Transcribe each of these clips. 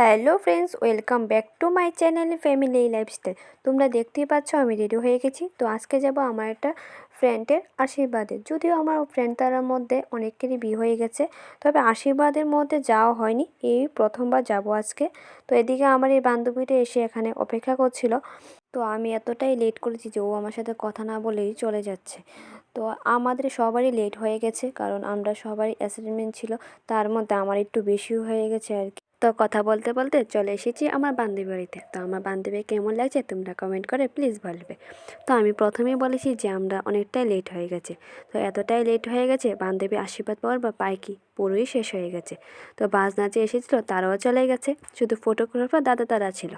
Hello friends, welcome back to my channel family lifestyle. তোমরা দেখতেই পাচ্ছ আমি রেডি হয়ে গেছি। তো আজকে যাব আমার একটা ফ্রেন্ডের আশীর্বাদে। যদিও আমার ফ্রেন্ড তারার মধ্যে অনেকেরই বিয়ে হয়ে গেছে, তবে আশীর্বাদের মধ্যে যাওয়া হয়নি, এই প্রথমবার যাব আজকে। তো এদিকে আমার এই বান্ধবীটা এসে এখানে অপেক্ষা করছিল। তো আমি এতটাই লেট করেছি যে ও আমার সাথে কথা না বলেই চলে যাচ্ছে। তো আমাদের সবারই লেট হয়ে গেছে, কারণ আমরা সবারই অ্যাসাইনমেন্ট ছিল, তার মধ্যে আমার একটু বেশি হয়ে গেছে আর কি। তো কথা বলতে বলতে চলে এসেছি আমার বান্ধবী বাড়িতে। তো আমার বান্ধবী কেমন লাগছে তোমরা কমেন্ট করে প্লিজ বলবে। তো আমি প্রথমেই বলেছি যে আমরা অনেকটাই লেট হয়ে গেছে। তো এতটাই লেট হয়ে গেছে, বান্ধবী আশীর্বাদ পাওয়ার বা পাইকি পুরোই শেষ হয়ে গেছে। তো বাজনা যে এসেছিলো তারাও চলে গেছে, শুধু ফটোগ্রাফার দাদা তারা ছিল।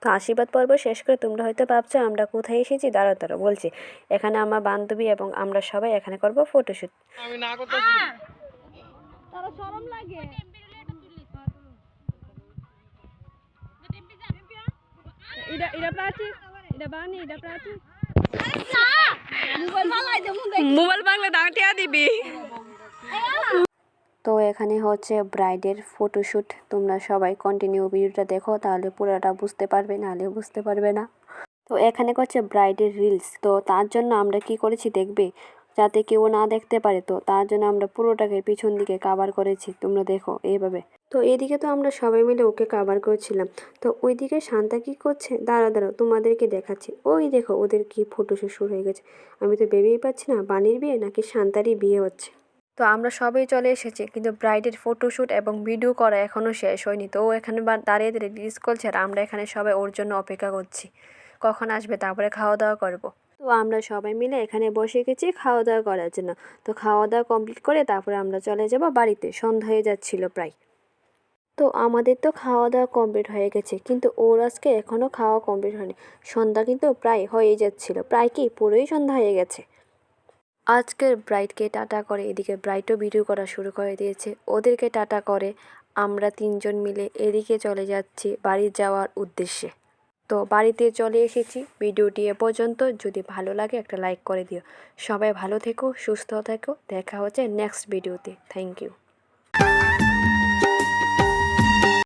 তো আশীর্বাদ পর্ব শেষ করে তোমরা হয়তো ভাবছো আমরা কোথায় এসেছি। দাঁড়াও দাঁড়াও বলছি, এখানে আমার বান্ধবী এবং আমরা সবাই এখানে করব ফটোশ্যুট। আমি না করতেছি, তারা শরম লাগে। এটা এটা প্রাচী, এটা বানি, এটা প্রাচী। মোবাইল বাংলা দাঁটিয়া দিবি। তো এখানে হচ্ছে ব্রাইডের ফটোশ্যুট। তোমরা সবাই কন্টিনিউ ভিডিওটা দেখো, তাহলে পুরোটা বুঝতে পারবে, নাহলে বুঝতে পারবে না। তো এখানে হচ্ছে ব্রাইডের রিলস। তো তার জন্য আমরা কি করেছি দেখবে, যাতে কেউ না দেখতে পারে। তো তার জন্য আমরা পুরোটাকে পিছন দিকে কাভার করেছি, তোমরা দেখো এইভাবে। তো এদিকে তো আমরা সবাই মিলে ওকে কাভার করছিলাম। তো ওইদিকে শান্তা কি করছে, দাঁড়াও দাঁড়াও তোমাদেরকে দেখাচ্ছি। ওই দেখো ওদের কি ফটোশ্যুট শুরু হয়ে গেছে। আমি তো ভেবেই পাচ্ছি না বানির বিয়ে নাকি শান্তারই বিয়ে হচ্ছে। তো আমরা সবাই চলে এসেছি, কিন্তু ব্রাইডের ফটোশ্যুট এবং ভিডিও করা এখনও শেষ হয়নি। তো ও এখানে দাঁড়িয়ে দাঁড়িয়ে রিলস করছে, আর আমরা এখানে সবাই ওর জন্য অপেক্ষা করছি কখন আসবে, তারপরে খাওয়া দাওয়া করব। তো আমরা সবাই মিলে এখানে বসে গেছি খাওয়া দাওয়া করার জন্য। তো খাওয়া দাওয়া কমপ্লিট করে তারপরে আমরা চলে যাব বাড়িতে, সন্ধ্যা হয়ে যাচ্ছিল প্রায়। তো আমাদের তো খাওয়া দাওয়া কমপ্লিট হয়ে গেছে, কিন্তু ওর আজকে এখনও খাওয়া কমপ্লিট হয়নি। সন্ধ্যা কিন্তু প্রায় হয়ে যাচ্ছিল, প্রায় কি পুরোই সন্ধ্যা হয়ে গেছে। আজকের ব্রাইডকে টাটা করে এদিকে ব্রাইডও ভিডিও করা শুরু করে দিয়েছে। ওদেরকে টাটা করে আমরা তিনজন মিলে এদিকে চলে যাচ্ছি বাড়ি যাওয়ার উদ্দেশ্যে। তো বাড়িতে চলে এসেছি। ভিডিওটি এ পর্যন্ত, যদি ভালো লাগে একটা লাইক করে দিও। সবাই ভালো থেকো, সুস্থ থেকো, দেখা হচ্ছে নেক্সট ভিডিওতে। Thank you.